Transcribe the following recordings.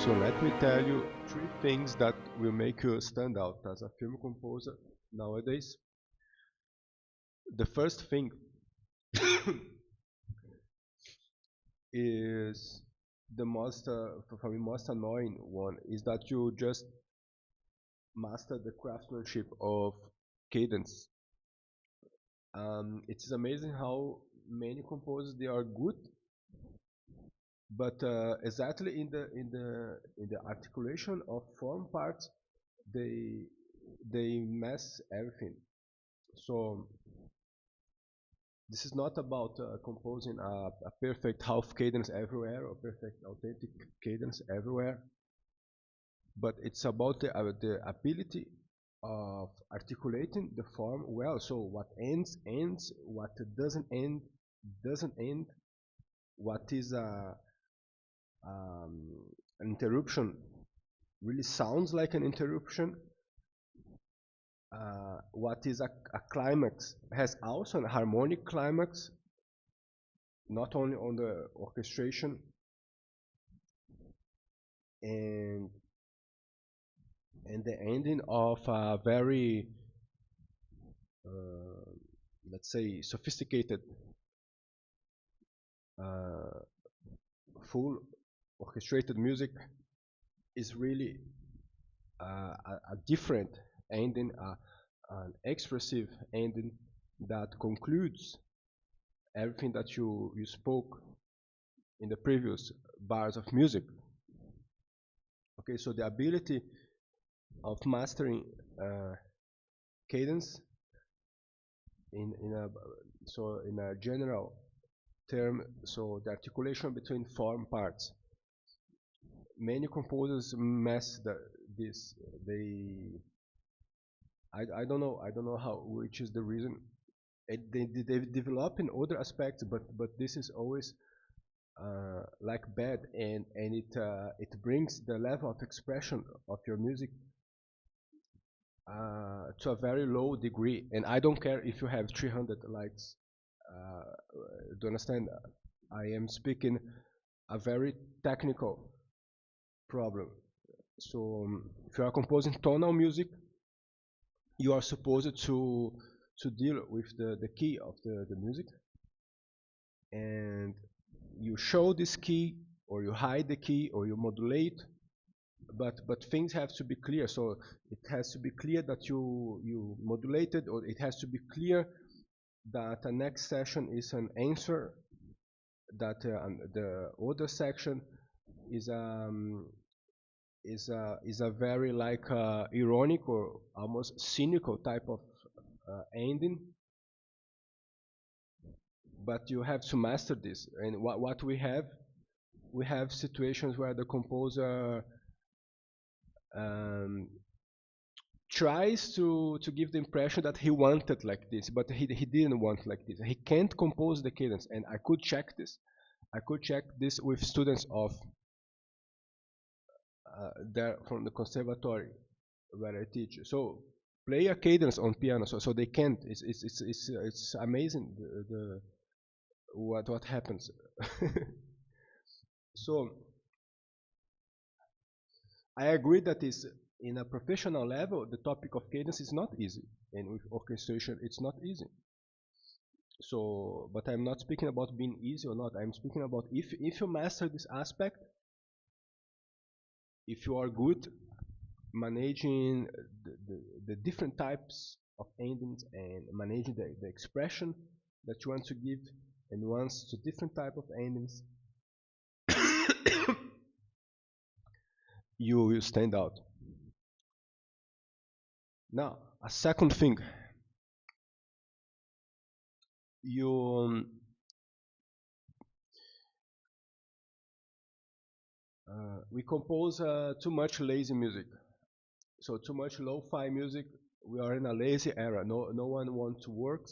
So let me tell you 3 things that will make you stand out as a film composer nowadays. The first thing is the most, for me, most annoying one is that you just master the craftsmanship of cadence. It is amazing how many composers they are good, but exactly in the articulation of form parts, they mess everything. So this is not about composing a perfect half cadence everywhere or perfect authentic cadence everywhere, but it's about the ability of articulating the form well. So what ends ends, what doesn't end doesn't end, what is an interruption really sounds like an interruption. What is a climax has also a harmonic climax, not only on the orchestration, and the ending of a very, let's say, sophisticated, full orchestrated music is really a different ending, an expressive ending that concludes everything that you spoke in the previous bars of music. Okay, so the ability of mastering cadence in a general term, so the articulation between form parts. Many composers mess this. I don't know how, which is the reason. They develop in other aspects, but this is always like bad, and it brings the level of expression of your music to a very low degree. And I don't care if you have 300 likes. Do you understand? I am speaking a very technical problem. So if you are composing tonal music, you are supposed to deal with the key of the music, and you show this key, or you hide the key, or you modulate, but things have to be clear. So it has to be clear that you modulated, or it has to be clear that the next session is an answer, that the other section is a very like ironic or almost cynical type of ending. But you have to master this. And what we have situations where the composer tries to give the impression that he wanted like this, but he didn't want like this. He can't compose the cadence, and I could check this. I could check this with students of there from the conservatory where I teach. So play a cadence on piano, so they can't. It's amazing what happens. So I agree that is in a professional level, the topic of cadence is not easy, and with orchestration, it's not easy. So, but I'm not speaking about being easy or not. I'm speaking about if you master this aspect, if you are good managing the different types of endings and managing the expression that you want to give and wants to different type of endings, you will stand out. Now, a second thing, you we compose too much lazy music. So too much lo-fi music. We are in a lazy era. No one wants to work.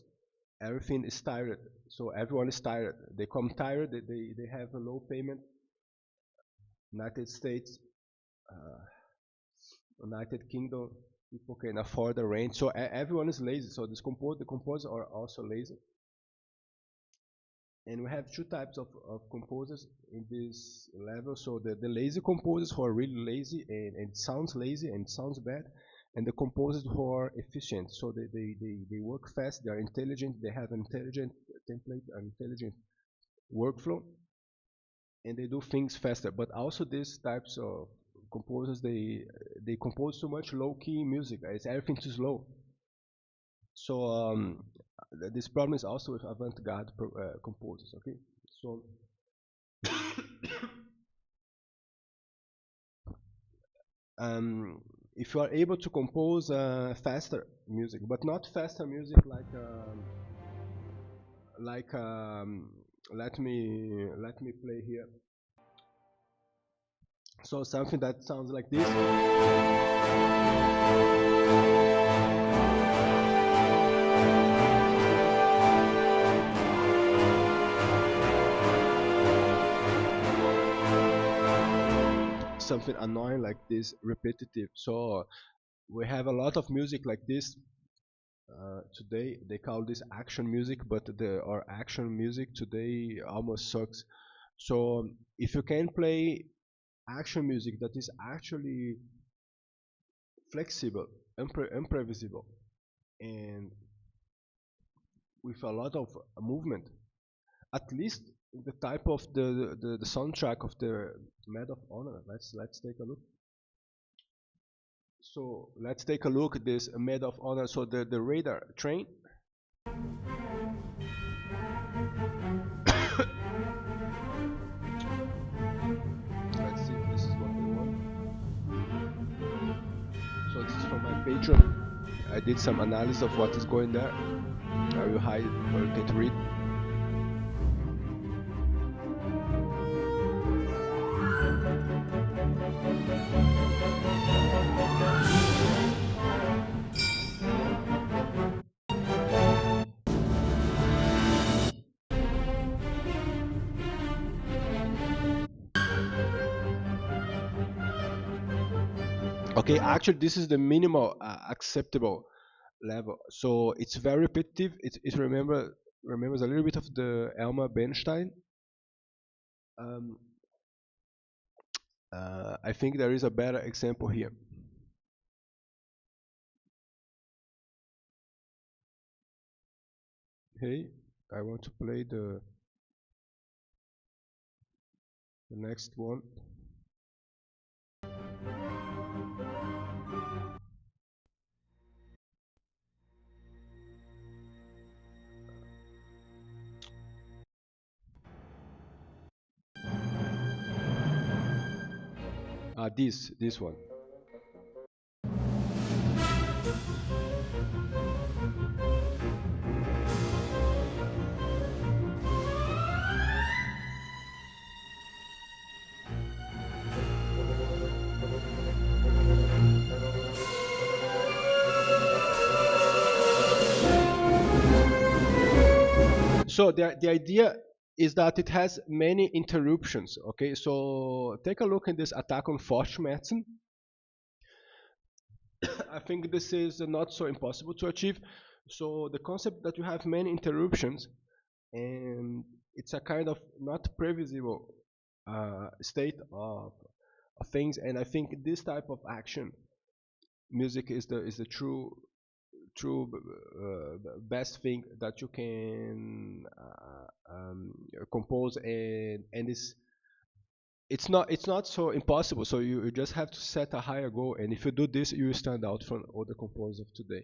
Everything is tired. So everyone is tired. They come tired. They have a low payment. United States, United Kingdom, people can afford the rent. So everyone is lazy. So the composers are also lazy. And we have two types of composers in this level. So the lazy composers who are really lazy and it sounds lazy and it sounds bad, and the composers who are efficient. So they work fast, they are intelligent, they have an intelligent template, an intelligent workflow, and they do things faster. But also these types of composers, they compose so much low-key music. It's everything too slow. So this problem is also with avant-garde composers. Okay, so if you are able to compose faster music, but not faster music like let me play here. So something that sounds like this. Something annoying like this, repetitive. So we have a lot of music like this today. They call this action music, but our action music today almost sucks. So if you can play action music that is actually flexible, imprevisible, and with a lot of movement, at least the type of the soundtrack of the Medal of Honor. Let's take a look. So let's take a look at this Medal of Honor. So the radar train. Let's see if this is what they want. So this is from my Patreon. I did some analysis of what is going there. I will hide or you can read. Okay, actually this is the minimal acceptable level. So it's very repetitive. It remembers a little bit of the Elmer Bernstein. I think there is a better example here. Hey, I want to play the next one. This one. So the idea is that it has many interruptions. Okay, so take a look at this attack on Fortschmerzen. I think this is not so impossible to achieve. So the concept that you have many interruptions and it's a kind of not previsible state of things, and I think this type of action music is the true best thing that you can compose, and it's not so impossible. So you just have to set a higher goal, and if you do this, you will stand out from other composers of today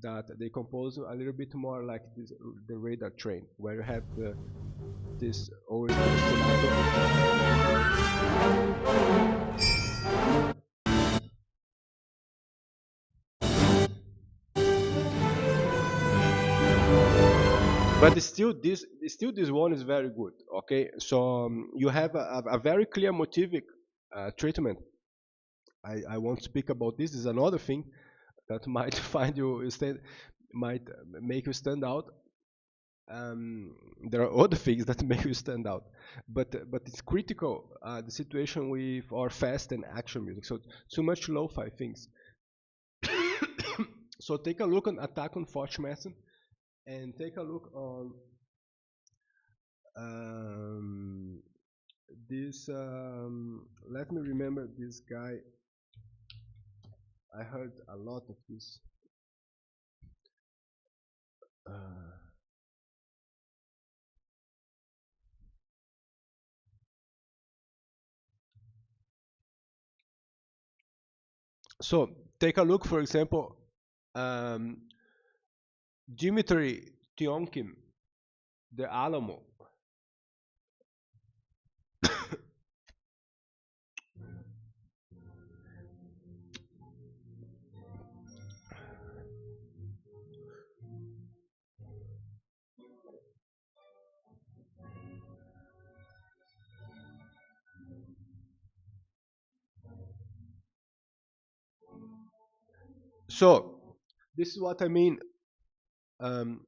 that they compose a little bit more like this, the radar train, where you have this always but still this one is very good. Okay, so you have a very clear motivic treatment. I won't speak about this. This is another thing that might find you might make you stand out. There are other things that make you stand out, but it's critical the situation with our fast and action music. So too much lo-fi things. So take a look on Attack on Fortschmerzen, and take a look on Um, this let me remember this guy. I heard a lot of this. Uh, so take a look, for example, um, Dimitri Tionkin, the Alamo. So this is what I mean. Um,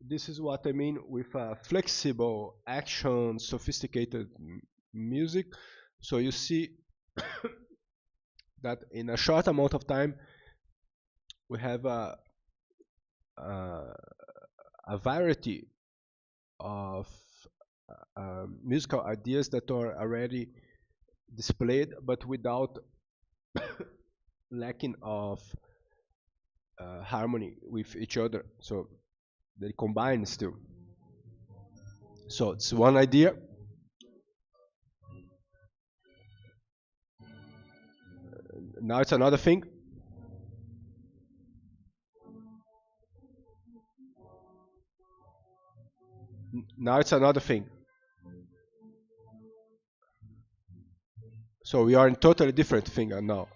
this is what I mean with flexible action, sophisticated music. So you see that in a short amount of time we have a, a variety of musical ideas that are already displayed, but without lacking of harmony with each other. So they combine still. So it's one idea. Now it's another thing. Now it's another thing. So we are in totally different thing now.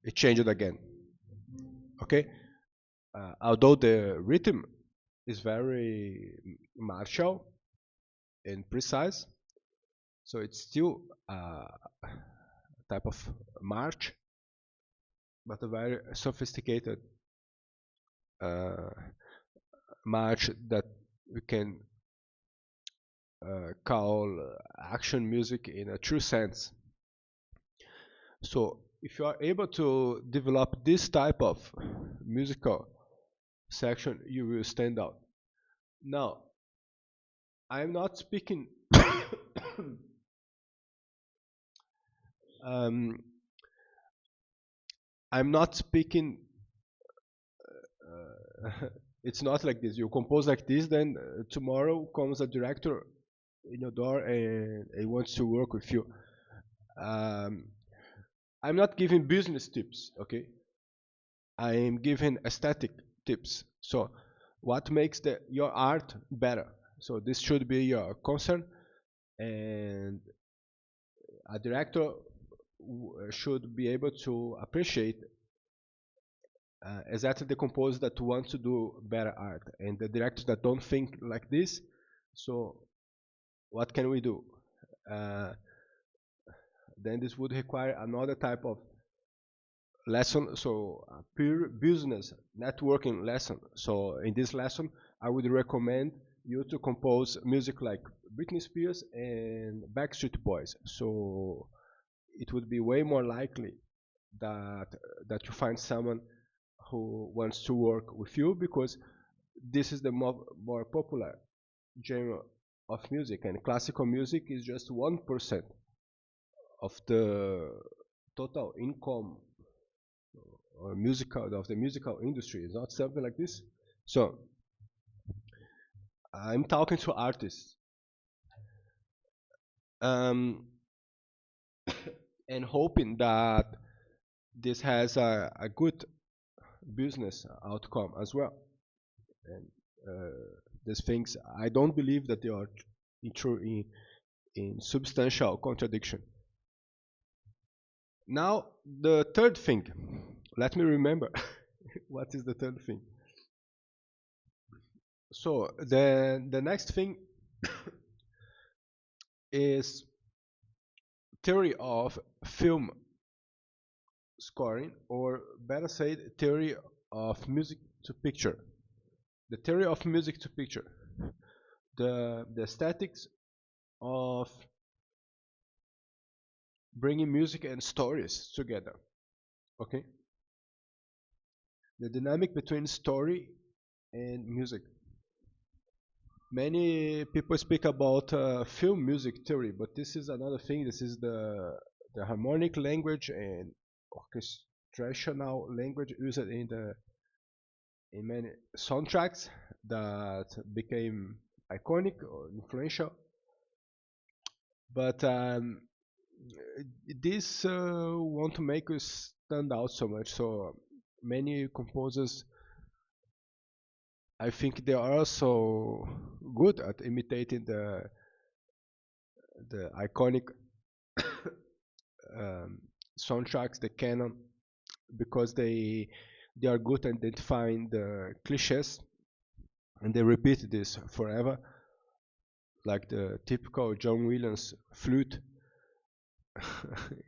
It changed again. Okay. Although the rhythm is very martial and precise, so it's still a type of march, but a very sophisticated uh, march that we can call action music in a true sense. So if you are able to develop this type of musical section, you will stand out. Now, I'm not speaking. um, I'm not speaking. It's not like this. You compose like this, then tomorrow comes a director in your door and he wants to work with you. Um, I'm not giving business tips, okay? I am giving aesthetic tips. So, what makes your art better? So this should be your concern, and a director should be able to appreciate exactly the composer that wants to do better art, and the directors that don't think like this. So what can we do? Uh, then this would require another type of lesson, so a pure business networking lesson. So in this lesson, I would recommend you to compose music like Britney Spears and Backstreet Boys. So it would be way more likely that you find someone who wants to work with you, because this is the more popular genre of music, and classical music is just 1% of the total income or musical of the musical industry. It's not something like this. So I'm talking to artists, um, and hoping that this has a good business outcome as well. And these things, I don't believe that they are in substantial contradiction. Now, the third thing, let me remember what is the third thing. So the next thing is theory of film scoring, or better said, theory of music to picture. The theory of music to picture, the aesthetics of bringing music and stories together. Okay, the dynamic between story and music. Many people speak about film music theory, but this is another thing. This is the harmonic language and orchestrational language used in many soundtracks that became iconic or influential. But this want to make us stand out so much. So many composers, I think, they are also good at imitating the iconic um, soundtracks, the canon, because they are good at identifying the cliches and they repeat this forever, like the typical John Williams flute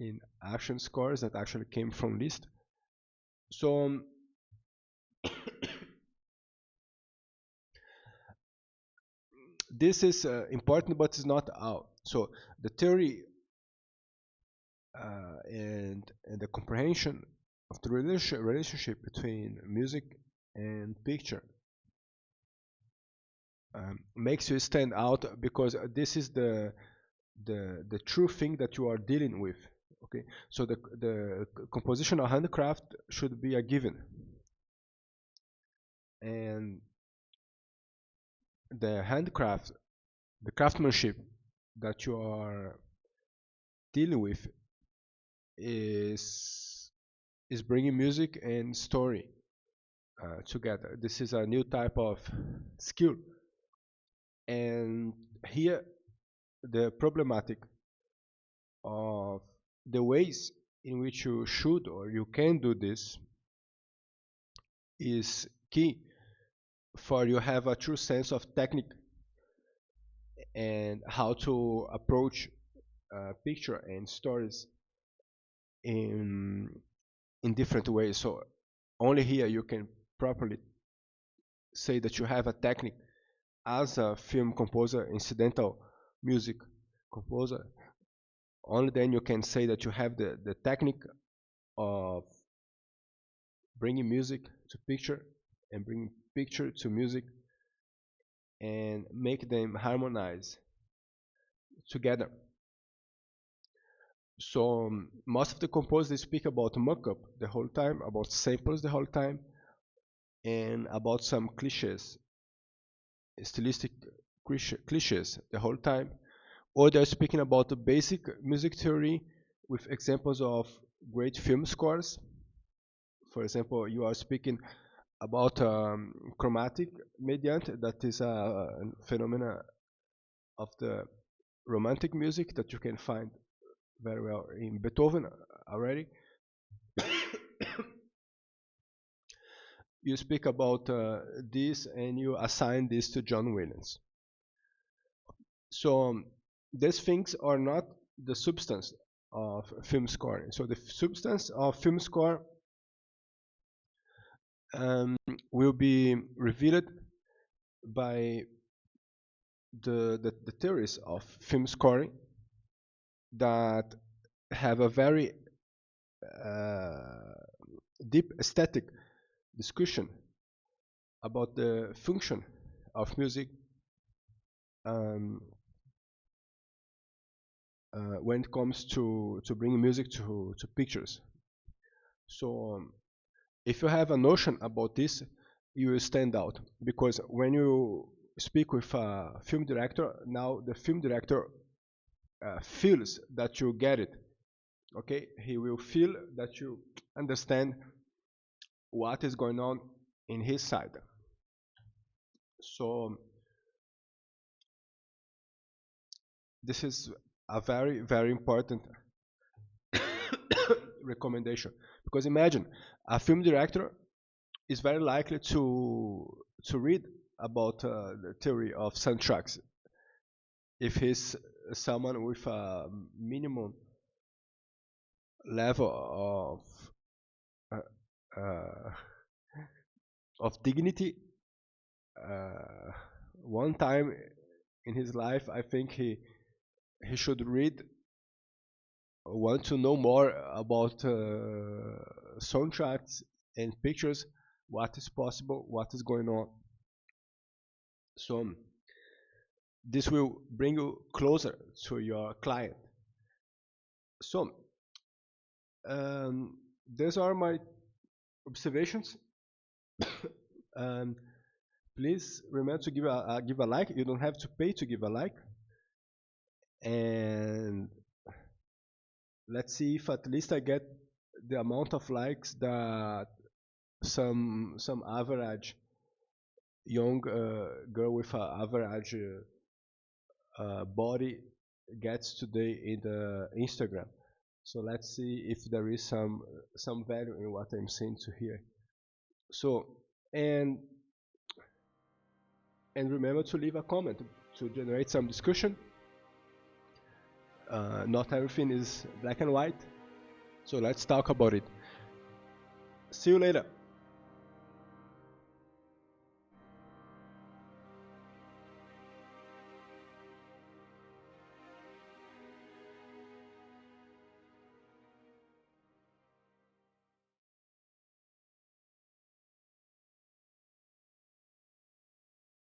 in action scores that actually came from Liszt. So this is important, but it's not out. So the theory and the comprehension of the relationship between music and picture makes you stand out, because this is the true thing that you are dealing with. Okay, so the compositional handcraft should be a given, and the handcraft, the craftsmanship that you are dealing with is bringing music and story together. This is a new type of skill, and here the problematic of the ways in which you should or you can do this is key for you have a true sense of technique and how to approach picture and stories in different ways. So only here you can properly say that you have a technique as a film composer, incidental music composer. Only then you can say that you have the technique of bringing music to picture and bringing picture to music and make them harmonize together. So most of the composers speak about mock-up the whole time, about samples the whole time, and about some cliches, stylistic cliches the whole time. Or they're speaking about the basic music theory with examples of great film scores. For example, you are speaking about chromatic mediant, that is a phenomena of the romantic music that you can find very well in Beethoven already. You speak about this and you assign this to John Williams. So these things are not the substance of film scoring. So the substance of film score will be revealed by the theories of film scoring that have a very deep aesthetic discussion about the function of music um, when it comes to bringing music to pictures. So if you have a notion about this, you will stand out, because when you speak with a film director, now the film director feels that you get it. Okay, he will feel that you understand what is going on in his side. So this is a very, very important recommendation, because imagine a film director is very likely to read about the theory of soundtracks if he's someone with a minimum level uh, of dignity. Uh, one time in his life, I think he should read, want to know more about sound charts and pictures, what is possible, what is going on. So this will bring you closer to your client. So these are my observations. Please remember to give a like. You don't have to pay to give a like. And let's see if at least I get the amount of likes that some average young girl with an average body gets today in the Instagram. So let's see if there is some value in what I'm saying to here. So and remember to leave a comment to generate some discussion. Not everything is black and white, so let's talk about it. See you later.